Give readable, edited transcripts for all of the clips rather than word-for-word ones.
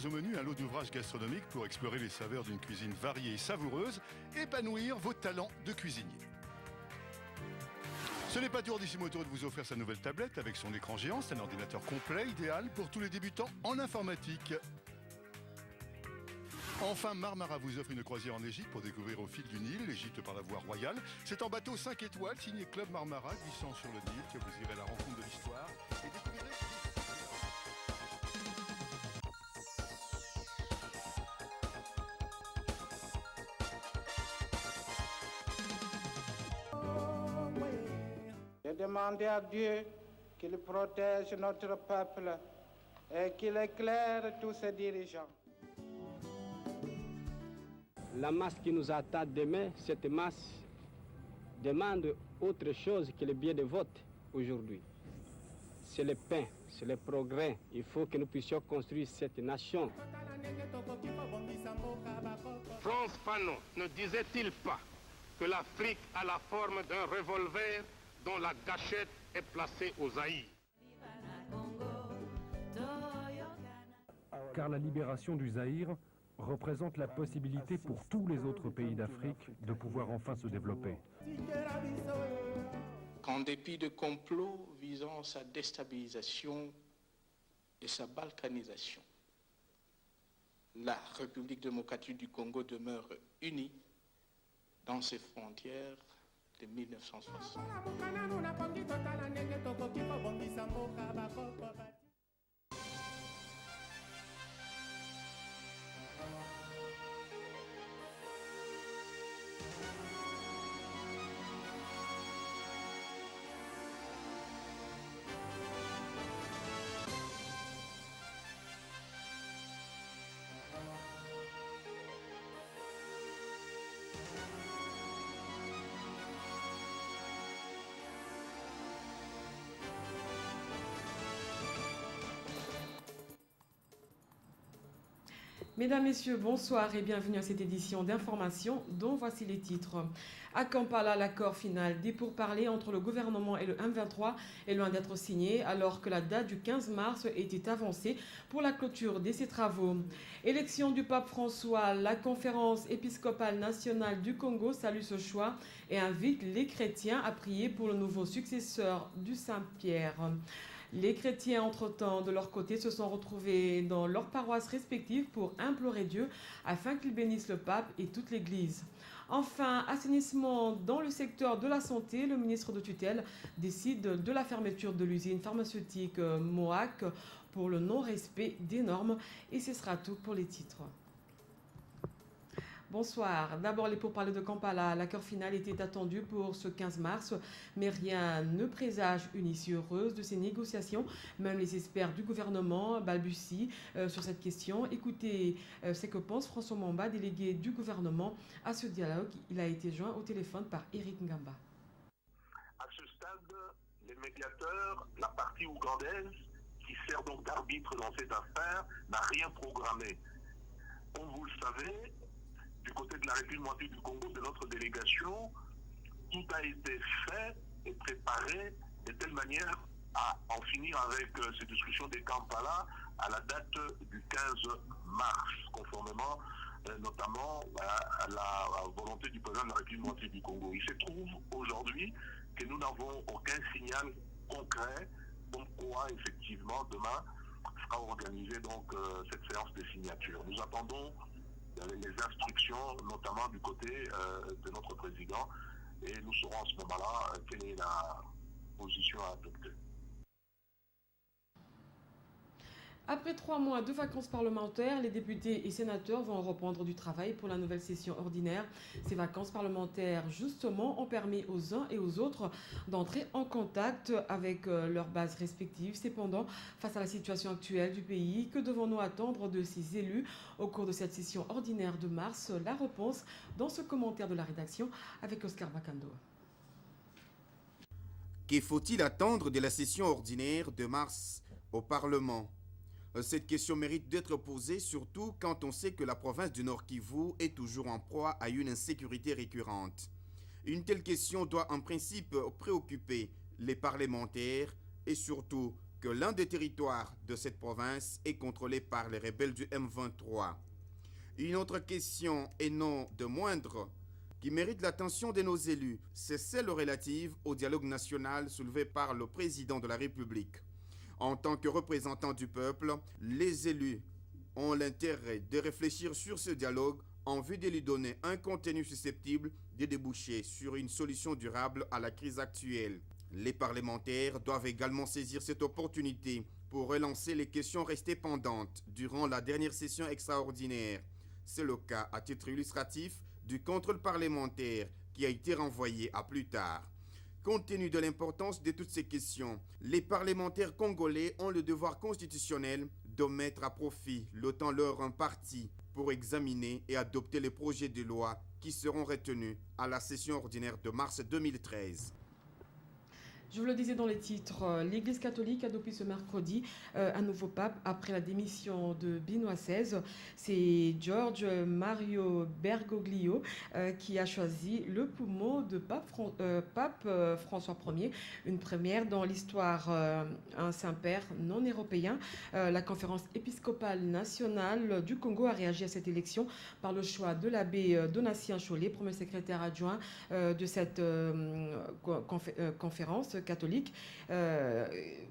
Au menu, un lot d'ouvrages gastronomiques pour explorer les saveurs d'une cuisine variée et savoureuse, épanouir vos talents de cuisinier. Ce n'est pas tour d'Issimoto de vous offrir sa nouvelle tablette avec son écran géant. C'est un ordinateur complet, idéal pour tous les débutants en informatique. Enfin, Marmara vous offre une croisière en Égypte pour découvrir au fil du Nil, l'Égypte par la voie royale. C'est en bateau 5 étoiles, signé Club Marmara, glissant sur le Nil, que vous irez à la rencontre de l'histoire et découvrirez... J'ai demandé à Dieu qu'il protège notre peuple et qu'il éclaire tous ses dirigeants. La masse qui nous attend demain, cette masse demande autre chose que le bien de vote aujourd'hui. C'est le pain, c'est le progrès. Il faut que nous puissions construire cette nation. Frantz Fanon ne disait-il pas que l'Afrique a la forme d'un revolver dont la gâchette est placée au Zaïre? Car la libération du Zaïre représente la possibilité pour tous les autres pays d'Afrique de pouvoir enfin se développer. Qu'en dépit de complots visant sa déstabilisation et sa balkanisation, la République démocratique du Congo demeure unie dans ses frontières de 1960. Mesdames, Messieurs, bonsoir et bienvenue à cette édition d'information dont voici les titres. À Kampala, l'accord final des pourparlers entre le gouvernement et le M23 est loin d'être signé alors que la date du 15 mars était avancée pour la clôture de ces travaux. Élection du pape François, la conférence épiscopale nationale du Congo salue ce choix et invite les chrétiens à prier pour le nouveau successeur du Saint-Pierre. Les chrétiens, entre-temps, de leur côté, se sont retrouvés dans leurs paroisses respectives pour implorer Dieu afin qu'il bénisse le pape et toute l'Église. Enfin, assainissement dans le secteur de la santé, le ministre de tutelle décide de la fermeture de l'usine pharmaceutique Moac pour le non-respect des normes et ce sera tout pour les titres. Bonsoir. D'abord, les pourparlers de Kampala. L'accord final était attendu pour ce 15 mars, mais rien ne présage une issue heureuse de ces négociations. Même les experts du gouvernement balbutient sur cette question. Écoutez ce que pense François Mamba, délégué du gouvernement à ce dialogue. Il a été joint au téléphone par Eric Ngamba. À ce stade, les médiateurs, la partie ougandaise, qui sert donc d'arbitre dans cette affaire, n'a rien programmé. Comme vous le savez, du côté de la République du Congo, de notre délégation, tout a été fait et préparé de telle manière à en finir avec ces discussions de Kampala à la date du 15 mars, conformément notamment à la volonté du président de la République du Congo. Il se trouve aujourd'hui que nous n'avons aucun signal concret comme quoi effectivement demain sera organisée donc cette séance de signature. Nous attendons les instructions, notamment du côté de notre président, et nous saurons à ce moment-là quelle est la position à adopter. Après 3 mois de vacances parlementaires, les députés et sénateurs vont reprendre du travail pour la nouvelle session ordinaire. Ces vacances parlementaires, justement, ont permis aux uns et aux autres d'entrer en contact avec leurs bases respectives. Cependant, face à la situation actuelle du pays, que devons-nous attendre de ces élus au cours de cette session ordinaire de mars? La réponse dans ce commentaire de la rédaction avec Oscar Bakando. Que faut-il attendre de la session ordinaire de mars au Parlement? Cette question mérite d'être posée, surtout quand on sait que la province du Nord Kivu est toujours en proie à une insécurité récurrente. Une telle question doit en principe préoccuper les parlementaires et surtout que l'un des territoires de cette province est contrôlé par les rebelles du M23. Une autre question, et non de moindre, qui mérite l'attention de nos élus, c'est celle relative au dialogue national soulevé par le président de la République. En tant que représentants du peuple, les élus ont l'intérêt de réfléchir sur ce dialogue en vue de lui donner un contenu susceptible de déboucher sur une solution durable à la crise actuelle. Les parlementaires doivent également saisir cette opportunité pour relancer les questions restées pendantes durant la dernière session extraordinaire. C'est le cas, à titre illustratif, du contrôle parlementaire qui a été renvoyé à plus tard. Compte tenu de l'importance de toutes ces questions, les parlementaires congolais ont le devoir constitutionnel de mettre à profit le temps leur imparti pour examiner et adopter les projets de loi qui seront retenus à la session ordinaire de mars 2013. Je vous le disais dans les titres, l'Église catholique a depuis ce mercredi un nouveau pape après la démission de Benoît XVI. C'est George Mario Bergoglio qui a choisi le poumon de pape François Ier, une première dans l'histoire, un Saint-Père non européen. La conférence épiscopale nationale du Congo a réagi à cette élection par le choix de l'abbé Donatien Cholet, premier secrétaire adjoint de cette conférence catholique.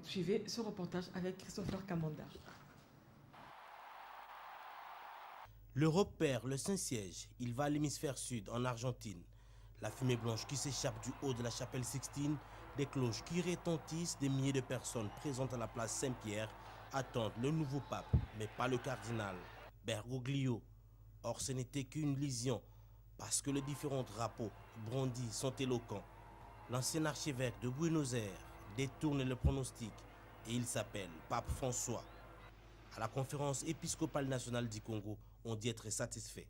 Suivez ce reportage avec Christopher Kamanda. L'Europe perd le Saint-Siège. Il va à l'hémisphère sud, en Argentine. La fumée blanche qui s'échappe du haut de la chapelle Sixtine, des cloches qui retentissent, des milliers de personnes présentes à la place Saint-Pierre attendent le nouveau pape, mais pas le cardinal Bergoglio. Or, ce n'était qu'une lésion, parce que les différents drapeaux brandis sont éloquents. L'ancien archevêque de Buenos Aires détourne le pronostic et il s'appelle Pape François. À la conférence épiscopale nationale du Congo, on dit être satisfait.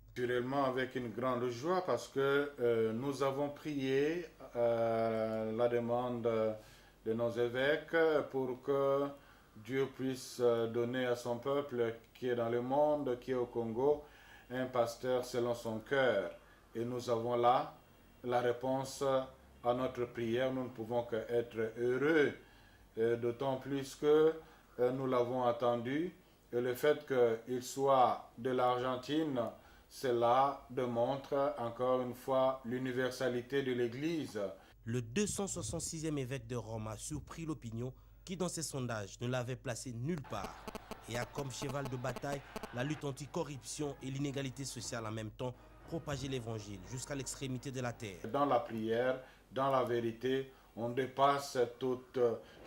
Naturellement avec une grande joie parce que nous avons prié la demande de nos évêques pour que Dieu puisse donner à son peuple qui est dans le monde, qui est au Congo, un pasteur selon son cœur. Et nous avons là la réponse à notre prière. Nous ne pouvons qu'être heureux, d'autant plus que nous l'avons attendu. Et le fait qu'il soit de l'Argentine, cela démontre encore une fois l'universalité de l'Église. Le 266e évêque de Rome a surpris l'opinion qui, dans ses sondages, ne l'avait placé nulle part et a comme cheval de bataille la lutte anti-corruption et l'inégalité sociale en même temps, propager l'évangile jusqu'à l'extrémité de la terre. Dans la prière, dans la vérité, on dépasse toutes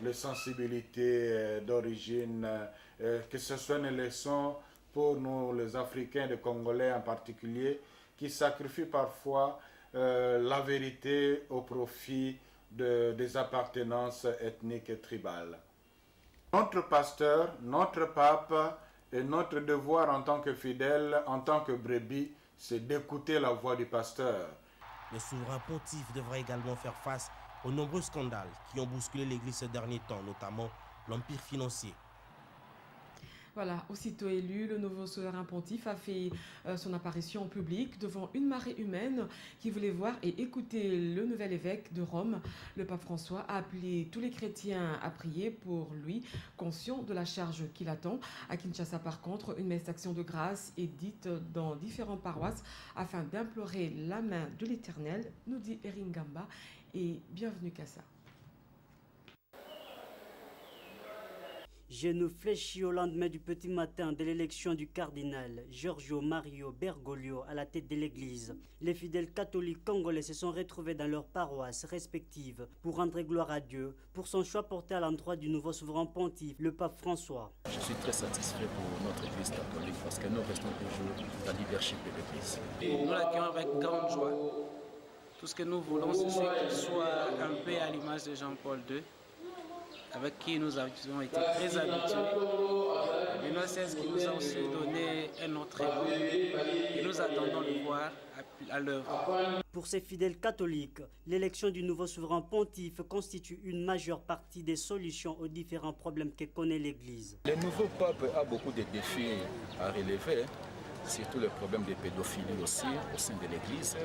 les sensibilités d'origine, que ce soit une leçon pour nous, les Africains, les Congolais en particulier, qui sacrifient parfois la vérité au profit des appartenances ethniques et tribales. Notre pasteur, notre pape et notre devoir en tant que fidèles, en tant que brebis, c'est d'écouter la voix du pasteur. Le souverain pontife devra également faire face aux nombreux scandales qui ont bousculé l'Église ces derniers temps, notamment l'empire financier. Voilà, aussitôt élu, le nouveau souverain pontife a fait son apparition en public devant une marée humaine qui voulait voir et écouter le nouvel évêque de Rome. Le pape François a appelé tous les chrétiens à prier pour lui, conscient de la charge qu'il attend. À Kinshasa, par contre, une messe d'action de grâce est dite dans différentes paroisses afin d'implorer la main de l'Éternel, nous dit Erin Gamba, et bienvenue Kassa. Genoux fléchis au lendemain du petit matin de l'élection du cardinal Giorgio Mario Bergoglio à la tête de l'église. Les fidèles catholiques congolais se sont retrouvés dans leurs paroisses respectives pour rendre gloire à Dieu pour son choix porté à l'endroit du nouveau souverain pontife, le pape François. Je suis très satisfait pour notre église catholique parce que nous restons toujours la leadership de l'église. Nous l'accueillons avec grande joie. Tout ce que nous voulons, c'est qu'il soit un peu à l'image de Jean-Paul II, avec qui nous avons été très habitués. Benoît XVI qui nous a aussi donné un autre élan et nous attendons de voir à l'œuvre. Pour ces fidèles catholiques, l'élection du nouveau souverain pontife constitue une majeure partie des solutions aux différents problèmes que connaît l'Église. Le nouveau pape a beaucoup de défis à relever, surtout le problème de pédophilie aussi au sein de l'Église,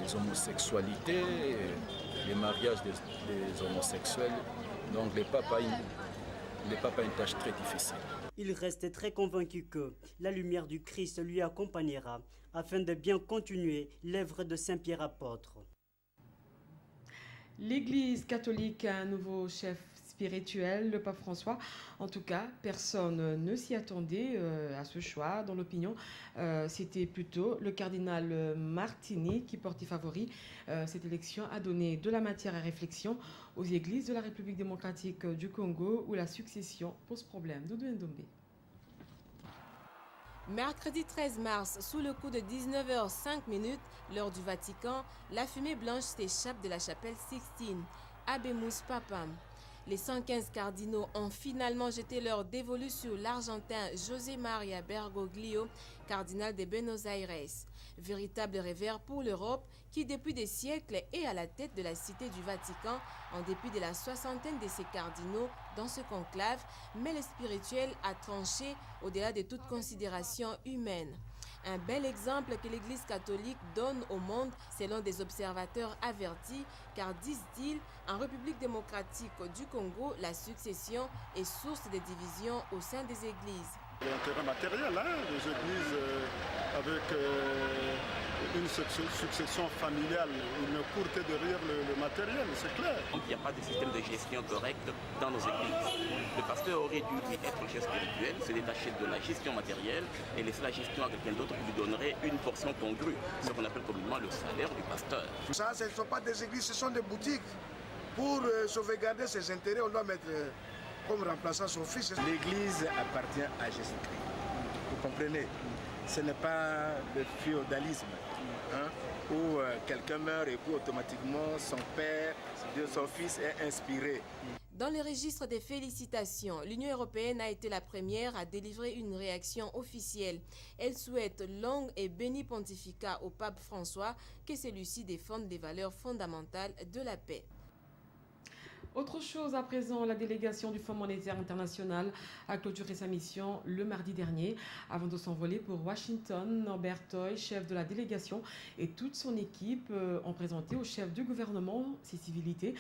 les homosexualités, les mariages des homosexuels. Donc le pape a le pape a une tâche très difficile. Il reste très convaincu que la lumière du Christ lui accompagnera afin de bien continuer l'œuvre de Saint-Pierre apôtre. L'Église catholique a un nouveau chef spirituel, le pape François. En tout cas, personne ne s'y attendait à ce choix. Dans l'opinion, c'était plutôt le cardinal Martini qui portait favori. Cette élection a donné de la matière à réflexion aux églises de la République démocratique du Congo où la succession pose problème. Doudou Ndombe. Mercredi 13 mars, sous le coup de 19h05, l'heure du Vatican, la fumée blanche s'échappe de la chapelle Sixtine, Habemus Papam. Les 115 cardinaux ont finalement jeté leur dévolu sur l'Argentin José María Bergoglio, cardinal de Buenos Aires. Véritable revers pour l'Europe qui, depuis des siècles, est à la tête de la cité du Vatican, en dépit de la soixantaine de ses cardinaux dans ce conclave, mais le spirituel a tranché au-delà de toute considération humaine. Un bel exemple que l'Église catholique donne au monde selon des observateurs avertis, car disent-ils, en République démocratique du Congo, la succession est source de divisions au sein des églises. Il y a un terrain matériel, des églises avec une succession familiale. Ils ne courent que derrière le matériel, c'est clair. Il n'y a pas de système de gestion correct dans nos églises. Le pasteur aurait dû être le chef spirituel, se détacher de la gestion matérielle et laisser la gestion à quelqu'un d'autre qui lui donnerait une portion congrue, ce qu'on appelle communément le salaire du pasteur. Ça, ce ne sont pas des églises, ce sont des boutiques. Pour sauvegarder ses intérêts, on doit mettre comme remplaçant son fils. L'église appartient à Jésus-Christ. Vous comprenez? Ce n'est pas le féodalisme où quelqu'un meurt et puis automatiquement son père, son fils est inspiré. Dans le registre des félicitations, l'Union européenne a été la première à délivrer une réaction officielle. Elle souhaite longue et béni pontificat au pape François, que celui-ci défende les valeurs fondamentales de la paix. Autre chose à présent, la délégation du Fonds monétaire international a clôturé sa mission le mardi dernier. Avant de s'envoler pour Washington, Norbert Toy, chef de la délégation, et toute son équipe ont présenté au chef du gouvernement ses civilités.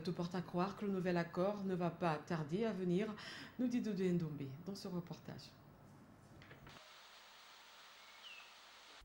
Tout porte à croire que le nouvel accord ne va pas tarder à venir, nous dit Doudou Ndombe dans ce reportage.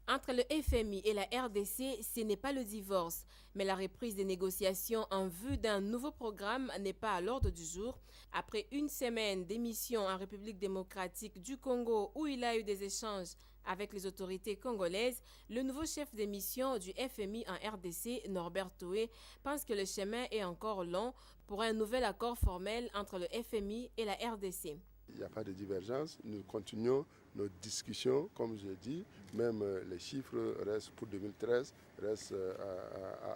Entre le FMI et la RDC, ce n'est pas le divorce, mais la reprise des négociations en vue d'un nouveau programme n'est pas à l'ordre du jour. Après une semaine d'émission en République démocratique du Congo où il a eu des échanges avec les autorités congolaises, le nouveau chef de mission du FMI en RDC, Norbert Toé, pense que le chemin est encore long pour un nouvel accord formel entre le FMI et la RDC. Il n'y a pas de divergence, nous continuons nos discussions, comme je dis, même les chiffres restent pour 2013 restent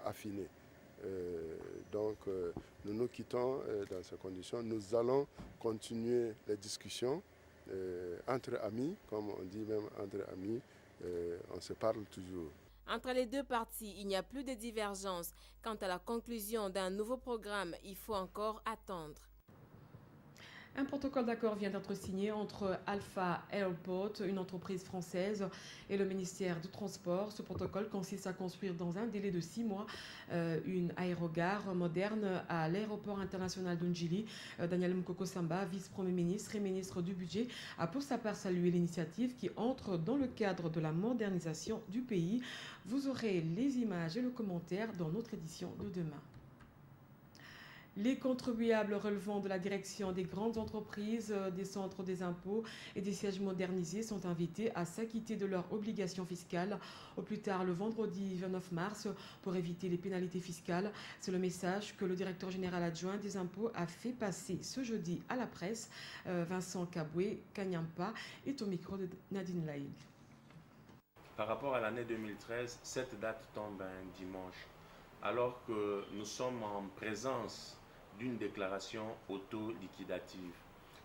à affiner. Donc nous nous quittons dans ces conditions. Nous allons continuer les discussions entre amis, comme on dit même entre amis, on se parle toujours. Entre les deux parties, il n'y a plus de divergence. Quant à la conclusion d'un nouveau programme, il faut encore attendre. Un protocole d'accord vient d'être signé entre Alpha Airport, une entreprise française, et le ministère du Transport. Ce protocole consiste à construire dans un délai de 6 mois une aérogare moderne à l'aéroport international d'Unjili. Daniel Mukoko Samba, vice-premier ministre et ministre du Budget, a pour sa part salué l'initiative qui entre dans le cadre de la modernisation du pays. Vous aurez les images et le commentaire dans notre édition de demain. Les contribuables relevant de la direction des grandes entreprises, des centres des impôts et des sièges modernisés sont invités à s'acquitter de leurs obligations fiscales au plus tard le vendredi 29 mars pour éviter les pénalités fiscales. C'est le message que le directeur général adjoint des impôts a fait passer ce jeudi à la presse. Vincent Kaboué Kanyampa est au micro de Nadine Laïg. Par rapport à l'année 2013, cette date tombe un dimanche, alors que nous sommes en présence d'une déclaration auto-liquidative.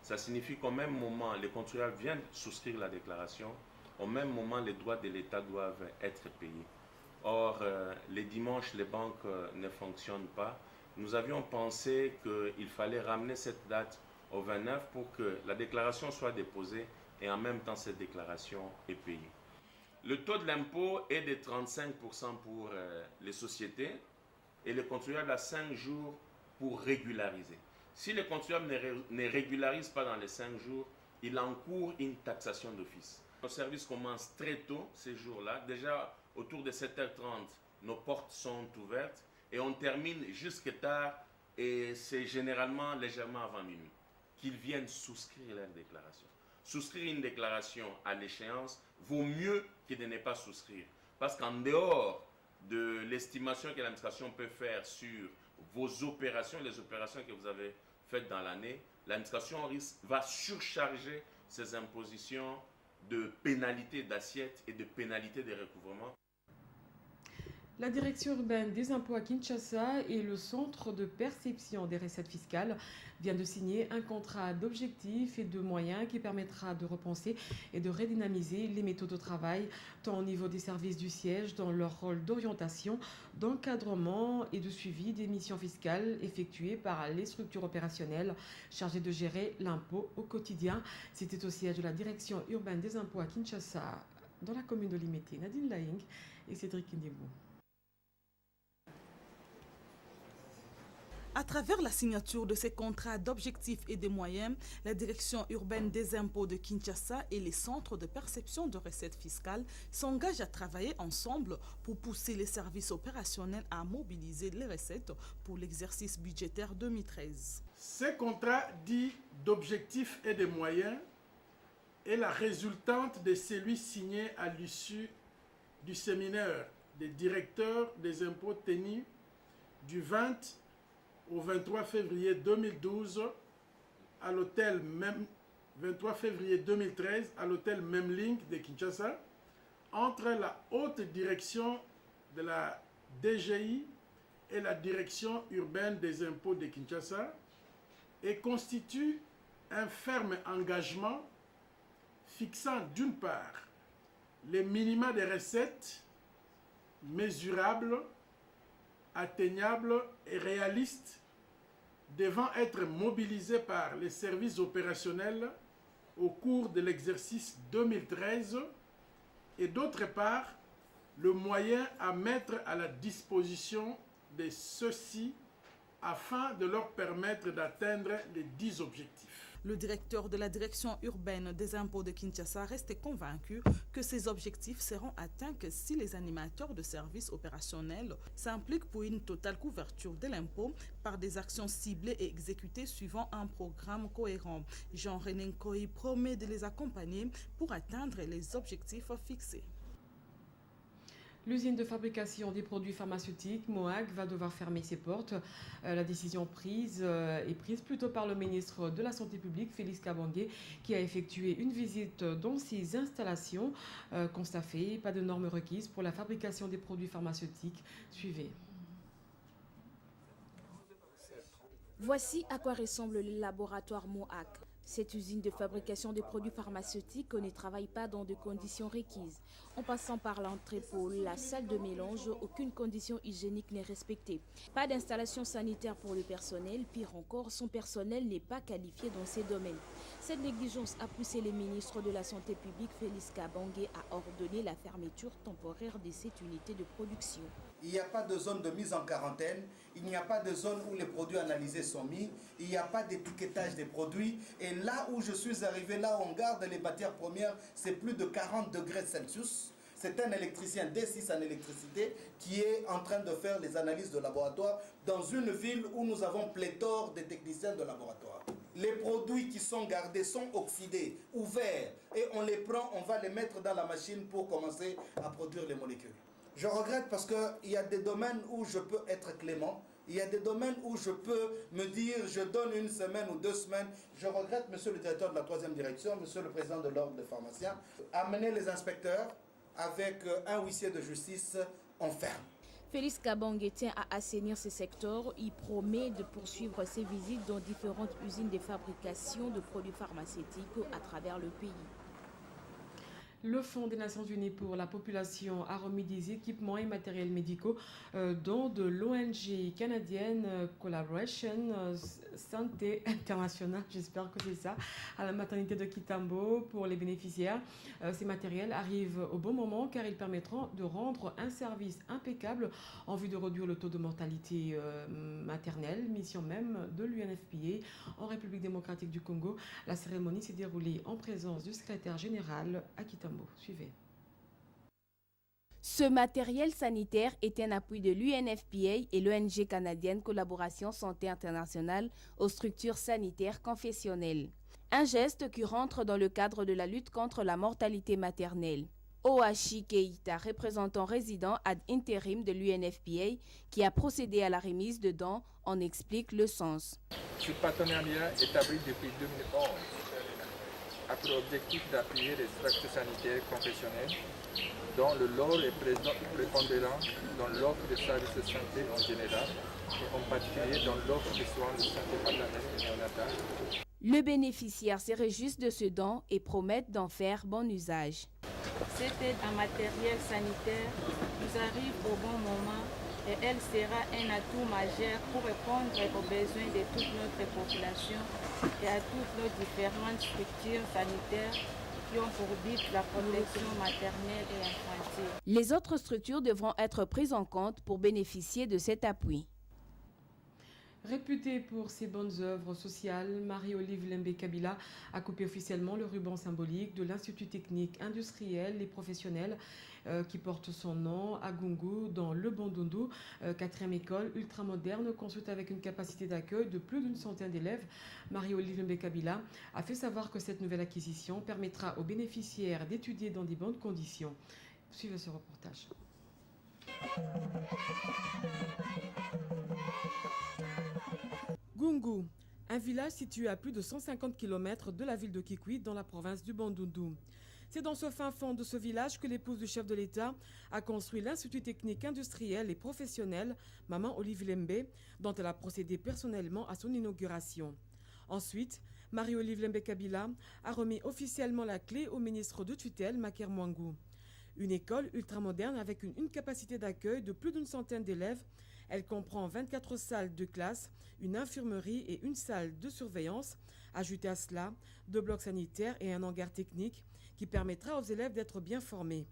Ça signifie qu'au même moment, les contribuables viennent souscrire la déclaration, au même moment, les droits de l'État doivent être payés. Or, les dimanches, les banques ne fonctionnent pas. Nous avions pensé qu'il fallait ramener cette date au 29 pour que la déclaration soit déposée et en même temps, cette déclaration est payée. Le taux de l'impôt est de 35% pour les sociétés et les contribuables à 5 jours pour régulariser. Si le contribuable ne régularise pas dans les 5 jours, il encourt une taxation d'office. Nos services commencent très tôt ces jours-là. Déjà, autour de 7h30, nos portes sont ouvertes et on termine jusque tard et c'est généralement légèrement avant minuit qu'ils viennent souscrire leur déclaration. Souscrire une déclaration à l'échéance vaut mieux que de ne pas souscrire. Parce qu'en dehors de l'estimation que l'administration peut faire sur vos opérations, les opérations que vous avez faites dans l'année, l'administration va surcharger ses impositions de pénalités d'assiette et de pénalités de recouvrement. La direction urbaine des impôts à Kinshasa et le centre de perception des recettes fiscales viennent de signer un contrat d'objectifs et de moyens qui permettra de repenser et de redynamiser les méthodes de travail, tant au niveau des services du siège dans leur rôle d'orientation, d'encadrement et de suivi des missions fiscales effectuées par les structures opérationnelles chargées de gérer l'impôt au quotidien. C'était au siège de la direction urbaine des impôts à Kinshasa, dans la commune de Limete. Nadine Laing et Cédric Indebou. À travers la signature de ces contrats d'objectifs et de moyens, la direction urbaine des impôts de Kinshasa et les centres de perception de recettes fiscales s'engagent à travailler ensemble pour pousser les services opérationnels à mobiliser les recettes pour l'exercice budgétaire 2013. Ces contrats dits d'objectifs et de moyens est la résultante de celui signé à l'issue du séminaire des directeurs des impôts tenu du 20 au 23 février 2012 à l'hôtel 23 février 2013 à l'hôtel Memlink de Kinshasa entre la haute direction de la DGI et la direction urbaine des impôts de Kinshasa et constitue un ferme engagement fixant d'une part les minima des recettes mesurables, atteignables et réalistes devant être mobilisés par les services opérationnels au cours de l'exercice 2013 et d'autre part le moyen à mettre à la disposition de ceux-ci afin de leur permettre d'atteindre les 10 objectifs. Le directeur de la direction urbaine des impôts de Kinshasa reste convaincu que ces objectifs seront atteints que si les animateurs de services opérationnels s'impliquent pour une totale couverture de l'impôt par des actions ciblées et exécutées suivant un programme cohérent. Jean-René Nkoy promet de les accompagner pour atteindre les objectifs fixés. L'usine de fabrication des produits pharmaceutiques, Moag, va devoir fermer ses portes. La décision est prise plutôt par le ministre de la Santé publique, Félix Kabange, qui a effectué une visite dans ces installations. Constat fait, pas de normes requises pour la fabrication des produits pharmaceutiques. Suivez. Voici à quoi ressemble le laboratoire Moag. Cette usine de fabrication de produits pharmaceutiques ne travaille pas dans des conditions requises. En passant par l'entrepôt, la salle de mélange, aucune condition hygiénique n'est respectée. Pas d'installation sanitaire pour le personnel, pire encore, son personnel n'est pas qualifié dans ces domaines. Cette négligence a poussé le ministre de la Santé publique, Félix Kabange, à ordonner la fermeture temporaire de cette unité de production. Il n'y a pas de zone de mise en quarantaine, il n'y a pas de zone où les produits analysés sont mis, il n'y a pas d'étiquetage des produits. Et là où je suis arrivé, là où on garde les matières premières, c'est plus de 40 degrés Celsius. C'est un électricien D6 en électricité qui est en train de faire les analyses de laboratoire dans une ville où nous avons pléthore de techniciens de laboratoire. Les produits qui sont gardés sont oxydés, ouverts, et on les prend, on va les mettre dans la machine pour commencer à produire les molécules. Je regrette parce qu'il y a des domaines où je peux être clément. Il y a des domaines où je peux me dire, je donne une semaine ou 2 semaines. Je regrette, monsieur le directeur de la 3e direction, monsieur le président de l'ordre des pharmaciens, amener les inspecteurs avec un huissier de justice en ferme. Félix Kabange tient à assainir ce secteur. Il promet de poursuivre ses visites dans différentes usines de fabrication de produits pharmaceutiques à travers le pays. Le Fonds des Nations Unies pour la population a remis des équipements et matériels médicaux dont de l'ONG canadienne Collaboration Santé Internationale, j'espère que c'est ça, à la maternité de Kitambo pour les bénéficiaires. Ces matériels arrivent au bon moment car ils permettront de rendre un service impeccable en vue de réduire le taux de mortalité maternelle, mission même de l'UNFPA en République démocratique du Congo. La cérémonie s'est déroulée en présence du secrétaire général à Kitambo. Suivez. Ce matériel sanitaire est un appui de l'UNFPA et l'ONG canadienne Collaboration Santé Internationale aux structures sanitaires confessionnelles. Un geste qui rentre dans le cadre de la lutte contre la mortalité maternelle. Oashi Keita, représentant résident ad intérim de l'UNFPA, qui a procédé à la remise de dons, en explique le sens. Ce partenariat établi depuis 2011 a pour objectif d'appuyer les structures sanitaires confessionnelles dont le rôle est prépondérant dans l'offre de services de santé en général et en particulier dans l'offre de soins de santé maternelle et néonatale. Le bénéficiaire se réjouit de ce don et promet d'en faire bon usage. Cette aide en matériel sanitaire nous arrive au bon moment et elle sera un atout majeur pour répondre aux besoins de toute notre population et à toutes nos différentes structures sanitaires qui ont pour but la protection maternelle et infantile. Les autres structures devront être prises en compte pour bénéficier de cet appui. Réputée pour ses bonnes œuvres sociales, Marie-Olive Lembe Kabila a coupé officiellement le ruban symbolique de l'Institut technique industriel et professionnel qui porte son nom à Gungu dans le Bandundu, 4e école ultramoderne construite avec une capacité d'accueil de plus d'une centaine d'élèves. Marie-Olive Lembe Kabila a fait savoir que cette nouvelle acquisition permettra aux bénéficiaires d'étudier dans de bonnes conditions. Suivez ce reportage. Gungu, un village situé à plus de 150 km de la ville de Kikwit dans la province du Bandundu. C'est dans ce fin fond de ce village que l'épouse du chef de l'État a construit l'Institut technique industriel et professionnel Maman Olive Lembe, dont elle a procédé personnellement à son inauguration. Ensuite, Marie-Olive Lembe Kabila a remis officiellement la clé au ministre de tutelle Maker Mwangu. Une école ultramoderne avec une capacité d'accueil de plus d'une centaine d'élèves. Elle comprend 24 salles de classe, une infirmerie et une salle de surveillance. Ajoutez à cela 2 blocs sanitaires et un hangar technique qui permettra aux élèves d'être bien formés.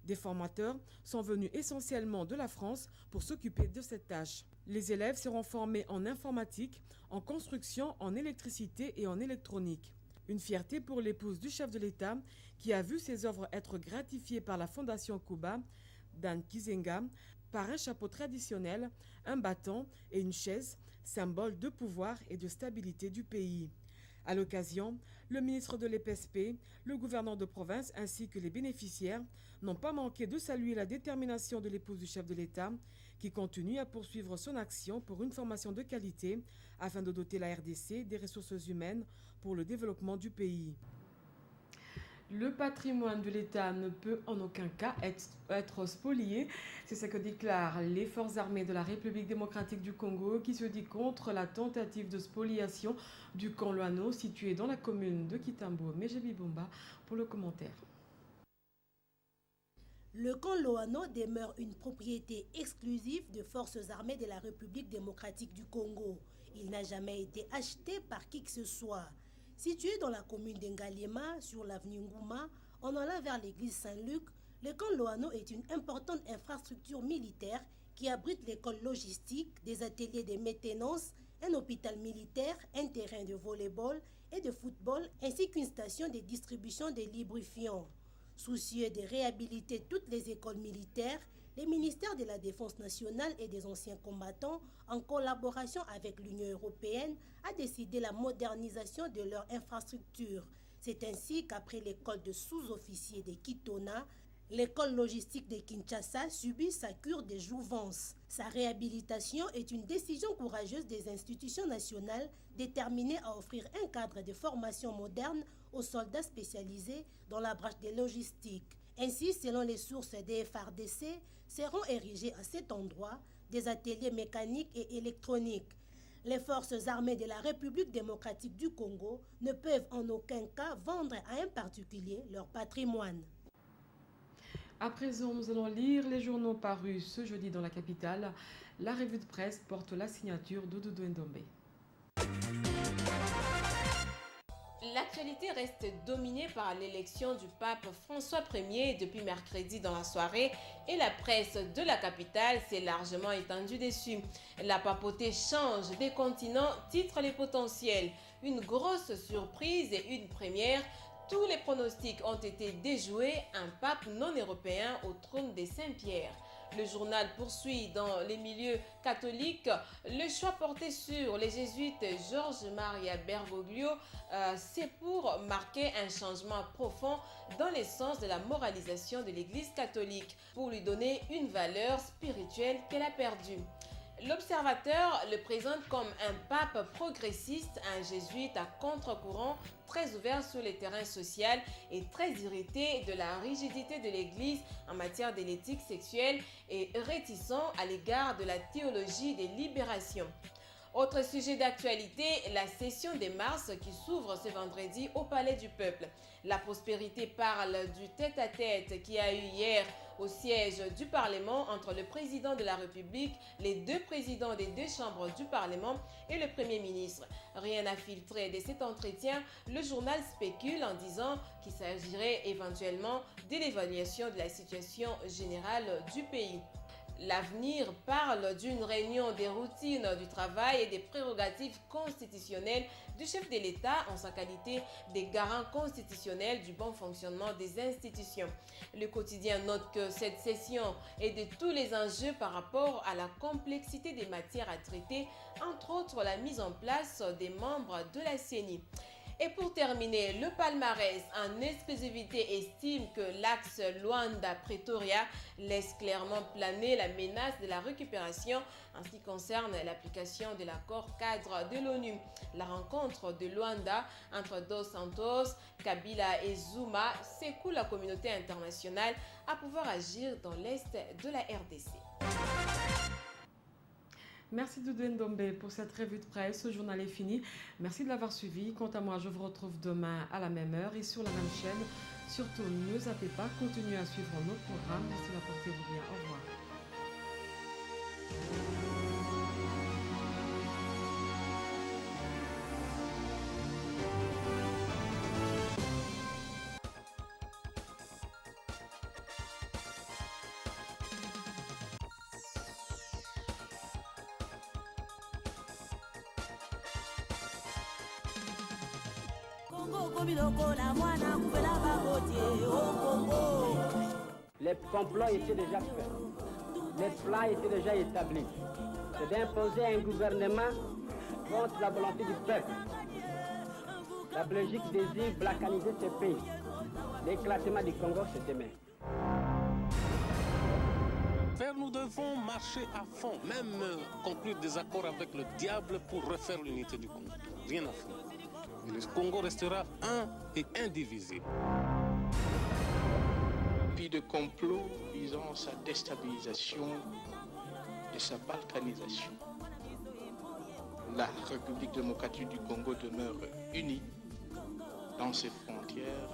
Des formateurs sont venus essentiellement de la France pour s'occuper de cette tâche. Les élèves seront formés en informatique, en construction, en électricité et en électronique. Une fierté pour l'épouse du chef de l'État qui a vu ses œuvres être gratifiées par la Fondation Kuba, Dan Kizenga, par un chapeau traditionnel, un bâton et une chaise, symbole de pouvoir et de stabilité du pays. À l'occasion, le ministre de l'EPSP, le gouverneur de province ainsi que les bénéficiaires n'ont pas manqué de saluer la détermination de l'épouse du chef de l'État qui continue à poursuivre son action pour une formation de qualité afin de doter la RDC des ressources humaines pour le développement du pays. Le patrimoine de l'État ne peut en aucun cas être spolié. C'est ce que déclarent les forces armées de la République démocratique du Congo qui se dit contre la tentative de spoliation du camp Loano situé dans la commune de Kitambo. Mejebi Bomba pour le commentaire. Le camp Loano demeure une propriété exclusive des forces armées de la République démocratique du Congo. Il n'a jamais été acheté par qui que ce soit. Situé dans la commune d'Engaliema, sur l'avenue Ngouma, en allant vers l'église Saint-Luc, le camp Loano est une importante infrastructure militaire qui abrite l'école logistique, des ateliers de maintenance, un hôpital militaire, un terrain de volley-ball et de football, ainsi qu'une station de distribution de lubrifiants. Soucieux de réhabiliter toutes les écoles militaires, les ministères de la Défense nationale et des anciens combattants, en collaboration avec l'Union européenne, a décidé la modernisation de leur infrastructure. C'est ainsi qu'après l'école de sous-officiers de Kitona, l'école logistique de Kinshasa subit sa cure de jouvence. Sa réhabilitation est une décision courageuse des institutions nationales déterminées à offrir un cadre de formation moderne aux soldats spécialisés dans la branche des logistiques. Ainsi, selon les sources des FARDC, seront érigés à cet endroit des ateliers mécaniques et électroniques. Les forces armées de la République démocratique du Congo ne peuvent en aucun cas vendre à un particulier leur patrimoine. À présent, nous allons lire les journaux parus ce jeudi dans la capitale. La revue de presse porte la signature d'Ododo Ndombe. L'actualité reste dominée par l'élection du pape François Ier depuis mercredi dans la soirée et la presse de la capitale s'est largement étendue dessus. La papauté change des continents, titre les potentiels. Une grosse surprise et une première. Tous les pronostics ont été déjoués, un pape non européen au trône des Saint-Pierre. Le journal poursuit dans les milieux catholiques le choix porté sur les jésuites Georges Maria Bergoglio. C'est pour marquer un changement profond dans l'essence de la moralisation de l'Église catholique, pour lui donner une valeur spirituelle qu'elle a perdue. L'observateur le présente comme un pape progressiste, un jésuite à contre-courant, très ouvert sur les terrains sociaux et très irrité de la rigidité de l'Église en matière de l'éthique sexuelle et réticent à l'égard de la théologie des libérations. Autre sujet d'actualité, la session des mars qui s'ouvre ce vendredi au Palais du Peuple. La Prospérité parle du tête-à-tête qui a eu hier au siège du Parlement entre le président de la République, les deux présidents des deux chambres du Parlement et le Premier ministre. Rien à filtrer de cet entretien, le journal spécule en disant qu'il s'agirait éventuellement de l'évaluation de la situation générale du pays. L'Avenir parle d'une réunion des routines du travail et des prérogatives constitutionnelles du chef de l'État en sa qualité de garant constitutionnel du bon fonctionnement des institutions. Le quotidien note que cette session est de tous les enjeux par rapport à la complexité des matières à traiter, entre autres la mise en place des membres de la CENI. Et pour terminer, le palmarès en exclusivité estime que l'axe Luanda-Pretoria laisse clairement planer la menace de la récupération en ce qui concerne l'application de l'accord cadre de l'ONU. La rencontre de Luanda entre Dos Santos, Kabila et Zuma secoue la communauté internationale à pouvoir agir dans l'est de la RDC. Merci Doudou Ndombe pour cette revue de presse. Ce journal est fini. Merci de l'avoir suivi. Quant à moi, je vous retrouve demain à la même heure et sur la même chaîne. Surtout, ne zappez pas. Continuez à suivre notre programme. D'ici là, portez-vous bien. Au revoir. Les complots étaient déjà faits, les plans étaient déjà établis. C'est d'imposer un gouvernement contre la volonté du peuple. La Belgique désire balkaniser ce pays. L'éclatement du Congo, c'est demain. Nous devons marcher à fond, même conclure des accords avec le diable pour refaire l'unité du Congo. Rien à faire. Et le Congo restera un et indivisible. Puis de complot visant sa déstabilisation et sa balkanisation. La République démocratique du Congo demeure unie dans ses frontières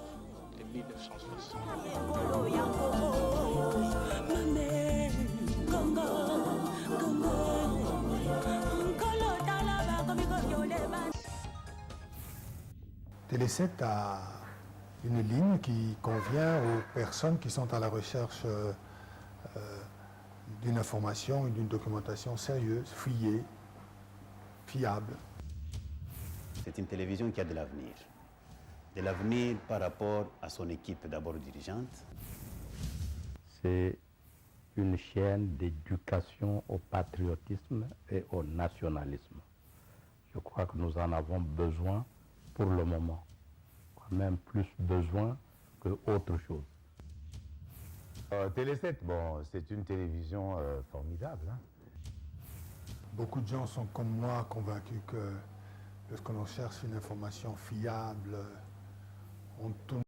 de 1960. Télé 7 a une ligne qui convient aux personnes qui sont à la recherche d'une information et d'une documentation sérieuse, fouillée, fiable. C'est une télévision qui a de l'avenir. De l'avenir par rapport à son équipe d'abord dirigeante. C'est une chaîne d'éducation au patriotisme et au nationalisme. Je crois que nous en avons besoin pour le moment. Même plus besoin que autre chose. Télé 7, bon, c'est une télévision formidable. Hein. Beaucoup de gens sont comme moi convaincus que lorsque l'on cherche une information fiable, on tourne